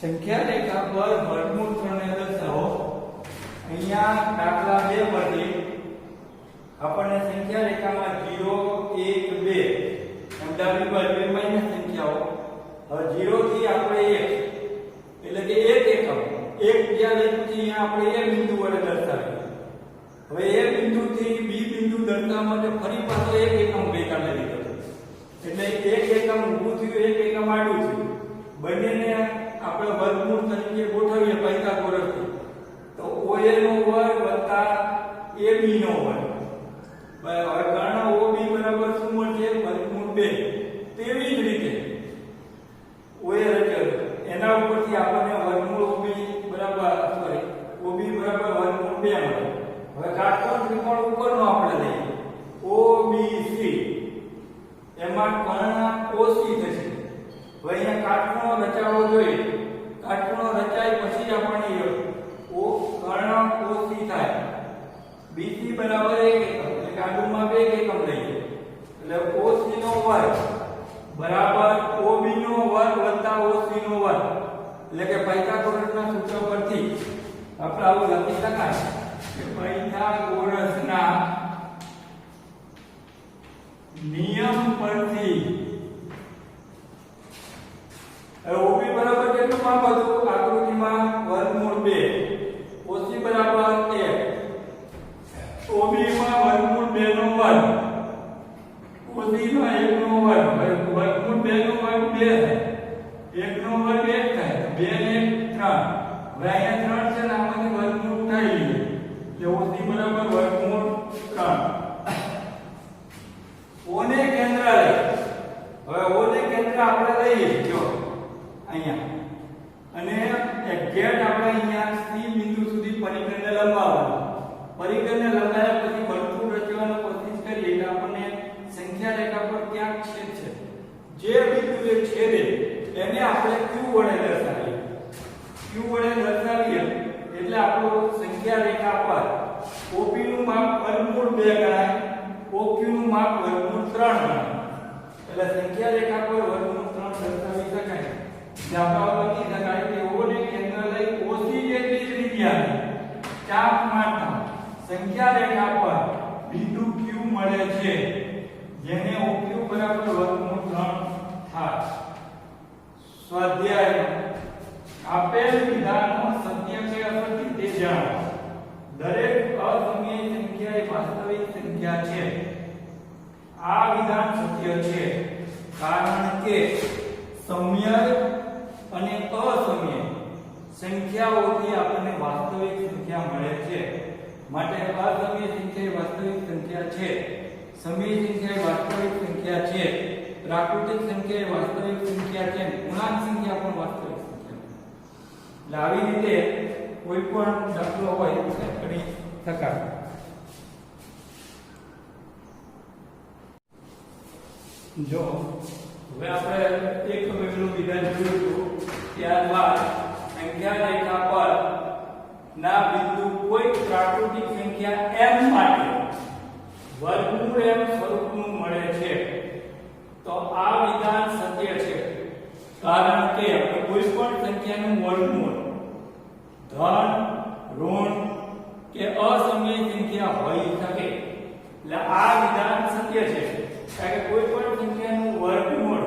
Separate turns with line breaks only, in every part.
સંખ્યા રેખા પર વર્ગમૂળ 3 ને દર્શાવો। અહીંયા દાખલા 2 પરથી આપણને સંખ્યા રેખામાં 0 1 2 એમ ડાબી બાજુએ માઈનસ સંખ્યાઓ। હવે 0 થી આપણે 1 એટલે કે 1 એકમ 1 જ્યાં લીધું છે અહીંયા આપણે એ બિંદુ વડે દર્શાવીએ। હવે એ બિંદુથી બી બિંદુ દર્શાવવા માટે ફરી પાછો 1 એકમ ભેગા કરી દીધો એટલે 1 એકમ ઊભું થયું 1 એકમ આડું થયું। બંનેને આપણે વર્ગમૂળ તરીકે ગોઠવીએ પાયથાગોરસથી તો OA નો વર્ગ વત્તા AB નો વર્ગ। હવે કર્ણ OB બરાબર શું મળશે? વર્ગમૂળ 2। તેવી જ રીતે OA રચેલ એના ઉપરથી આપણને વર્ગમૂળ OB બરાબર વર્ગમૂળ 2 મળે। હવે કાટકોણ ત્રિકોણ ઉપરનો આપણે લઈએ OBC એમાં કર્ણ OC થશે। હવે અહીંયા કાટખૂણો રચાવો જોઈએ। કાટખૂણો રચાય પછી જ આપણને કર્ણ OC થાય। BC બરાબર 1 એકમ એટલે આડુમાં 2 એકમ લઈએ એટલે OC નો વર્ગ બરાબર OB નો વર્ગ વત્તા OC નો વર્ગ એટલે કે પાયથાગોરસના સૂત્ર પરથી આપણે આવું લખી શકાય કે પાયથાગોરસના નિયમ પરથી OB બરાબર કેટલું માપ હતું આકૃતિમાં? વર્ગમૂળ 2। OC બરાબર 1। OB માં વર્ગમૂળ 2 નો વર્ગ OC માં 1 નો વર્ગ વર્ગમૂળ 2 નો વર્ગ 2 થાય 1 નો વર્ગ 1 થાય 2 ને 3 હવે અહીંયા 3 છે ને આમાંથી વર્ગમૂળ ઉઠાવી લઈએ એટલે OC બરાબર વર્ગમૂળ 3। O ને કેન્દ્ર લઈએ। હવે O ને કેન્દ્ર આપણે લઈએ જો અહીંયા અને એક્ઝેક્ટ આપણે અહીંયા C બિંદુ સુધી પરિઘને લંબાવવાનું। પરિઘને લંબાવ્યા પછી વર્તુળ રચવાનો કોશિશ કરીએ એટલે આપણને સંખ્યા રેખા પર ક્યાંક છેદ છે જે બિંદુએ છેદે એને આપણે Q વડે દર્શાવીએ। Q વડે દર્શાવીએ એટલે આપણો સંખ્યા રેખા પર OP નું માપ વર્ગમૂળ 2 ગણાય OQ નું માપ વર્ગમૂળ 3 ગણાય એટલે સંખ્યા રેખા પર વર્ગમૂળ 3 દર્શાવી શકાય। દાખલા લખી શકાય કે O ને કેન્દ્ર લઈ OC જેટલી ત્રિજ્યા ચાપ મારતા સંખ્યા રેખા પર બિંદુ Q મળે છે જેને OQ બરાબર વર્ગમૂળ 3 થાય। સ્વાધ્યાય આપેલ વિધાનો સત્ય કે અસત્ય તે જાણો। દરેક અસમય સંખ્યા એ વાસ્તવિક સંખ્યા છે। આ વિધાન સત્ય છે કારણ કે સમય અને અસમય સંખ્યાઓથી આપણને વાસ્તવિક સંખ્યા મળે છે। માટે અસમય સંખ્યા એ વાસ્તવિક સંખ્યા છે, સમય સંખ્યા એ વાસ્તવિક સંખ્યા છે, પ્રાકૃતિક સંખ્યા એ વાસ્તવિક સંખ્યા છે, પૂર્ણાંક સંખ્યા પણ વાસ્તવિક સંખ્યા છે। એટલે આવી રીતે કોઈ પણ દાખલો હોય તે કરી શકાય। જો હવે આપણે એક પહેલું વિધાન જોયું ત્યારબાદ સંખ્યા રેખા પર ના બિંદુ કોઈ પ્રાકૃતિક સંખ્યા m માટે વર્ગમૂળ m સ્વરૂપનું મળે છે તો આ વિધાન સત્ય છે કારણ કે કોઈ પણ સંખ્યાનું વર્ગમૂળ ધન ઋણ કે અસમય સંખ્યા હોઈ શકે એટલે આ વિધાન સત્ય છે કારણ કે કોઈ પણ સંખ્યાનું વર્ગમૂળ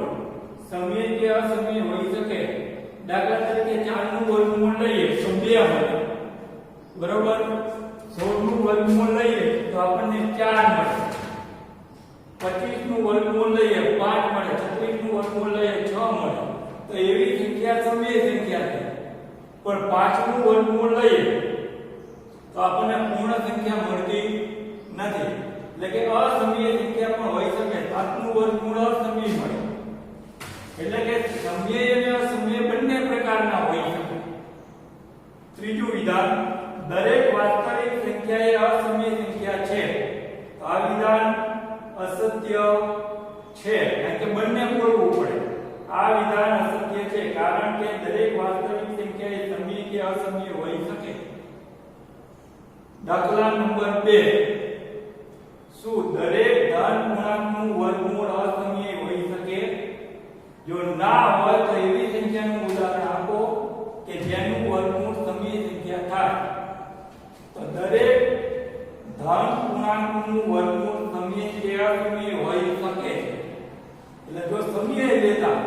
સમય કે અસમય હોઈ શકે। દાખલા તરીકે 4 નું વર્ગમૂળ લઈએ તો 2 મળે બરોબર। 16 નું વર્ગમૂળ લઈએ તો આપણને 4 મળે। 25 નું વર્ગમૂળ લઈએ 5 મળે। 36 નું વર્ગમૂળ લઈએ 6 મળે। તો એવી સંખ્યા સમય સંખ્યા છે પણ 5 નું વર્ગમૂળ લઈએ તો આપણને પૂર્ણ સંખ્યા મળતી નથી એટલે કે અસમય સંખ્યા પણ હોઈ શકે। 7 નું વર્ગમૂળ અસમય મળે એટલે કે સમય અને અસમય બંને પ્રકારના હોઈ શકે। ત્રીજું વિધાન દરેક વાસ્તવિક સંખ્યા એ અસમય સંખ્યા છે તો આ વિધાન અસત્ય છે કારણ કે બંને બોલવું પડે। આ વિધાન અસત્ય છે કારણ કે દરેક વાસ્તવિક સંખ્યા એ સમય કે અસમય હોઈ શકે। દાખલા નંબર 2 શું દરેક ધન પૂર્ણાંકનું વર્ગમૂળ અસમય હોઈ શકે? જો ના હોય તો એવી સંખ્યાનું ઉદાહરણ આપો થાય તો દરેક ધન પૂર્ણાંકનું વર્ગમૂળ સમય કેળવણી હોઈ શકે. એટલે જો સમય લેતા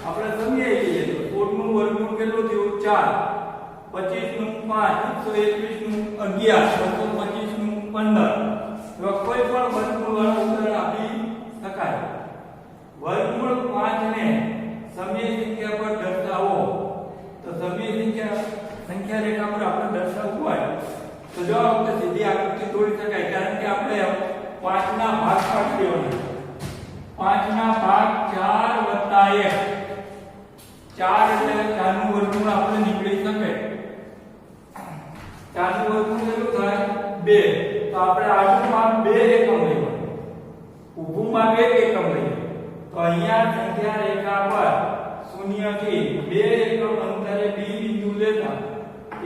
આપણે સમય લઈએ તો 16 નું વર્ગમૂળ કેટલું થયું 4, 25 નું 5, 121 નું 11, 225 નું 15. તો કોઈ પણ વર્ગમૂળ વાળું ઉદાહરણ આપી શકાય. વર્ગમૂળ 5 ને સમય સંખ્યા પર દર્શાવો તો સમય સંખ્યા રેખા પર આપણે દર્શાવવું હોય તો જો આપણે સીધી આકૃતિ દોરી શકાય, કારણ કે આપણે 5 ના ભાગ પાડી દેવાના. 5 ના ભાગ 4 વત્તા 1, 4 એટલે 4 નું વર્ગમૂળ આપણે નીકળી શકે. 4 નું વર્ગમૂળ કેટલું થાય 2. તો આપણે આડું માપ 2 એકમ લેવાનું, ઊભું માપ 1 એકમ લઈએ. તો અહીંયા સંખ્યા રેખા પર 0 થી 2 એકમ અંતરે B બિંદુ લેતા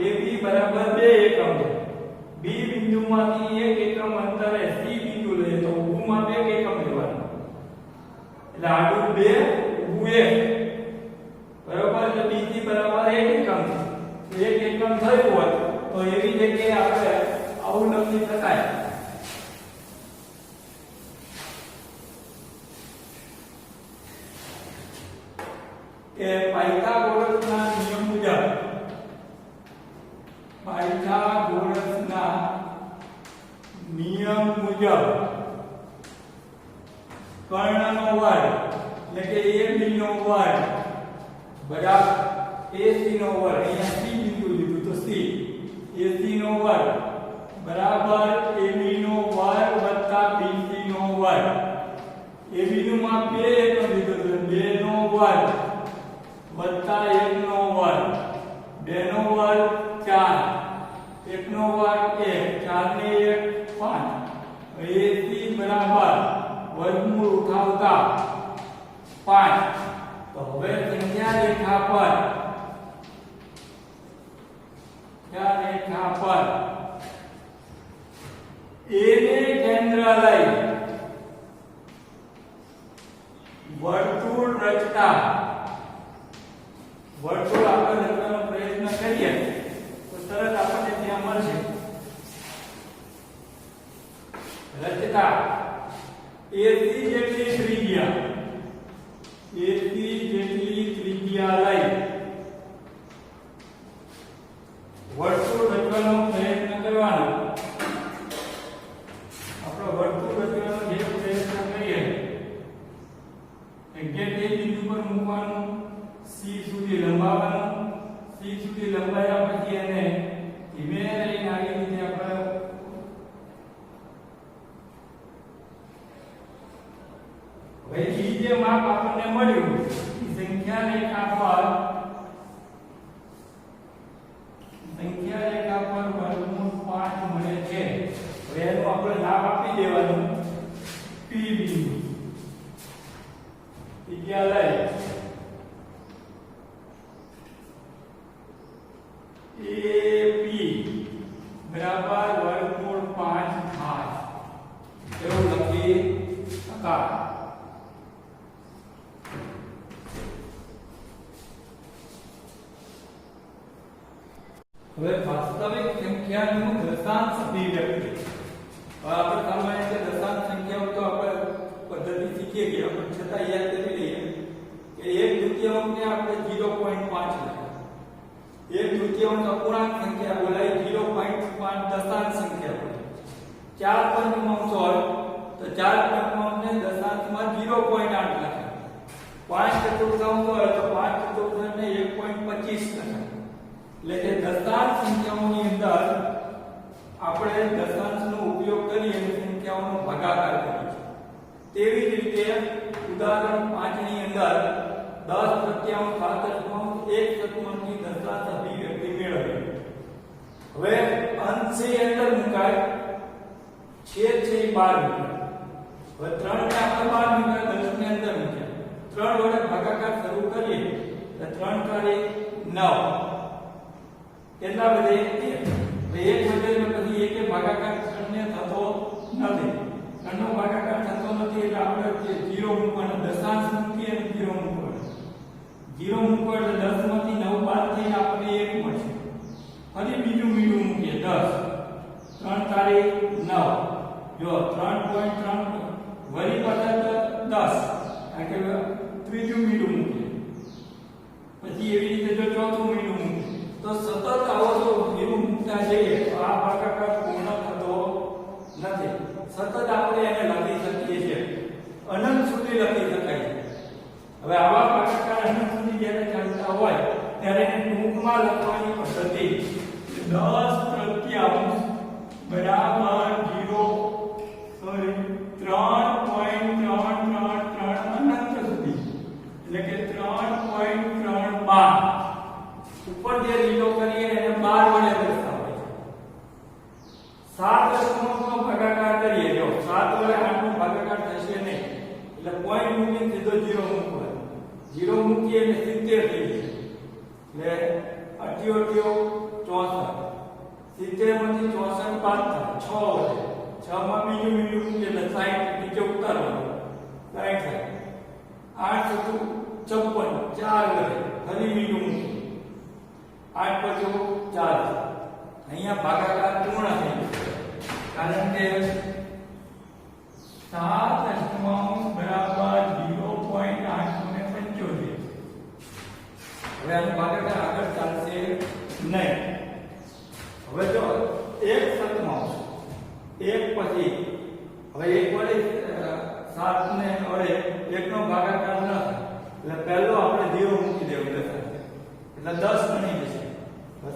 AB બરાબર 2 એકમ છે. B બિંદુમાંથી 1 એકમ અંતરે C બિંદુ લઈએ તો ઊભું માપ 1 એકમ લેવાનું. એટલે આડું 2 ઊભું 1 બરાબર. એટલે BC બરાબર 1 એકમ છે. 1 એકમ થયું હોય તો એવી જગ્યાએ આપણે આવું લખી શકાય કે પાયથાગોરસના નિયમ મુજબ કર્ણનો વર્ગ એટલે કે AB નો વર્ગ બરાબર AC નો વર્ગ, અહીંયા C બિંદુ લીધું તો C, AC નો વર્ગ બરાબર AB નો વર્ગ વત્તા BC નો વર્ગ. AB નું માપ 2 એકમ લીધું તો 2 નો વર્ગ વત્તા 1 નો વર્ગ, 2 નો વર્ગ 4, 1 નો વર્ગ 1, 4 ને 1 5. AC બરાબર વર્ગમૂળ ઉઠાવતા 5. તો હવે સંખ્યા રેખા પર A ને કેન્દ્ર લઈ વર્તુળ રચતા, વર્તુળ આપણે રચવાનો પ્રયત્ન કરીએ તો તરત આપણને ત્યાં મળશે. રચતા AC જેટલી ત્રિજ્યા લઈ વર્તુળ રચવાનો પ્રયત્ન કરવાનો. આપણો વર્તુળ રચવાનો જે પ્રયત્ન કરીએ એક્ઝેક્ટ એ બિંદુ પર મૂકવાનું, C સુધી લંબાવવાનું. C સુધી લંબાવ્યા પછી એને ધીમે લઈને આવી રીતે આપણે હવે જે માપ આપણને મળ્યું એ સંખ્યા રેખા પર વર્ગમૂળ 5 મળે છે. હવે એનું આપણે નામ આપી દેવાનું P બિંદુ. ત્રિજ્યા લઈ AP બરાબર વર્ગમૂળ 5 થાય એવું લખી શકાય. હવે વાસ્તવિક સંખ્યાનું દશાંશ અભિવ્યક્તિ. આપણે સામાન્ય રીતે દશાંશ સંખ્યાઓ તો આપણે પદ્ધતિ શીખીએ ગયા પણ છતાં યાદ કરી લઈએ કે 1/2 ને આપણે 0.5 લખીએ. 1/2 અપૂર્ણાંક સંખ્યા બોલાય, 0.5 દશાંશ સંખ્યા બોલાય. 4 પંચમાંશ હોય તો 4 પંચમાંશને દશાંશમાં 0.8 લખાય. 5 ચતુર્થાંશ હોય તો 5 ચતુર્થાંશને 1.25 લખાય. એટલે કે દશાંશ સંખ્યાઓની અંદર આપણે દશાંશનો ઉપયોગ કરી અને સંખ્યાઓનો ભાગાકાર કરીએ છીએ. તેવી જ રીતે ઉદાહરણ 5 ની અંદર 10 તૃતીયાંશ 7 ચતુર્થાંશ 1 ચતુર્થાંશની દશાંશ અભિવ્યક્તિ મેળવી. હવે અંશ છે અંદર મુકાય, છેદ છે 12 મુકાય. હવે 3 ને આપણે 12 મુકાય, 10 ને અંદર મુકાય. 3 વડે ભાગાકાર શરૂ કરીએ તો 3 તારી 9 કેટલા વધે 1. 1 વધે એટલે પછી 1 ભાગાકાર 3 ને થતો નથી. 3 નો ભાગાકાર થતો નથી એટલે આપણે 0 મૂકવાનો, દશાંશ મૂકીએ અને 0 મૂકવાનો. 0 મૂકો એટલે 10 માંથી 9 બાદ થઈને આપણને 1 મળશે. ફરી બીજું તારી 9 જો 3.3 વળી પાછા 10 કારણ કે ત્રીજું મીંડું મૂકીએ પછી એવી રીતે જો ચોથું મીંડું મૂકીએ તો સતત આવો જો મીંડું મૂકતા જઈએ તો આ ભાગાકાર પૂર્ણ થતો નથી સતત આપણે એને લખી શકીએ છીએ અનંત સુધી લખી શકાય હવે આવા ભાગાકાર અનંત સુધી જ્યારે ચાલતા હોય ત્યારે એને ટૂંકમાં લખવાની પદ્ધતિ 10 બરાબર 3.333 અનંત સુધી એટલે કે 3.312 ઉપર જે લીટો કરીએ એને 12 વડે દર્શાવાય છે 7 દશમલવનો ભાગાકાર કરીએ જો 7 વડે 8 નો ભાગાકાર થશે નહીં એટલે પોઈન્ટ મૂકીને સીધો 0 મૂકવાનો 0 મૂકીએ એટલે 70 થઈ જાય એટલે 68 64 માંથી 64 બાદ થાય 6 વધે 6 માં બીજું મીંડું મૂકીએ એટલે 60 નીચે ઉતારવાનું 60 થાય 8 × 56 4 વધે ફરી મીંડું મૂકીએ 8 પછી 40 અહીંયા ભાગાકાર પૂર્ણ થઈ ગયો કારણ કે 7 અષ્ટમાંશ બરાબર 0.875 હવે આનો ભાગાકાર આગળ ચાલશે નહીં હવે જો 1 સપ્તમાંશ 1 પછી હવે 1 વડે 7 ને વડે 1 નો ભાગાકાર ન થાય એટલે પહેલો આપણે 0 મૂકી દેવું એટલે 10 બની જશે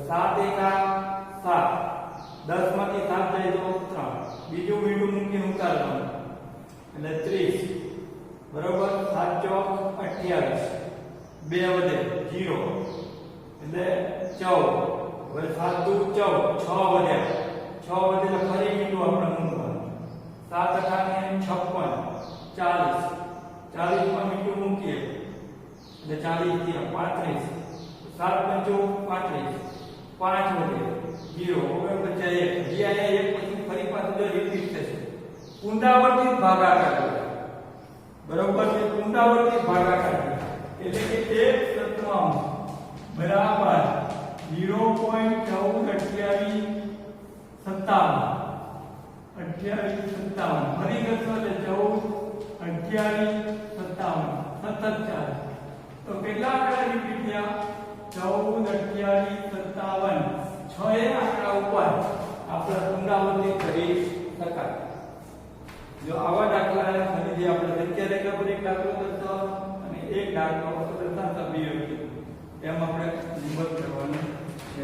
7 એકા 7 10 માંથી 7 જાય તો 3 બીજું મીંડું મૂકીને ઉતારવાનું એટલે 30 બરોબર 7 ચોક 28 2 વધે 0 એટલે 14 હવે 7 દુ 14 6 વધે 6 વધે એટલે ફરી મીંડું આપણે મૂકવાનું 7 અઠાને 56 40 માં મીંડું મૂકીએ એટલે 40 થી 35 7 પંચો 35 5 વધે 0 હવે પછી 1 જ્યાં 1 પછી ફરી પાછું જો રિપીટ થશે પુનરાવર્તિત ભાગાકાર બરોબર છે પુનરાવર્તિત ભાગાકાર એટલે કે 1 સપ્તમાંશ બરાબર 0.142857 ફરી કરશો એટલે 14 28 57 સતત ચાલે તો કેટલા આંકડા રિપીટ થયા 14 28 57 6 એ આંકડા ઉપર આપણે પુનરાવર્તિત કરી શકાય જો આવા દાખલા ફરીથી આપણે સંખ્યા રેખા પર એક દાખલો કરતો અને એક દાખલો સ્વતંત્ર સભ્યો એમ આપણે નિબંધ કરવાનો છે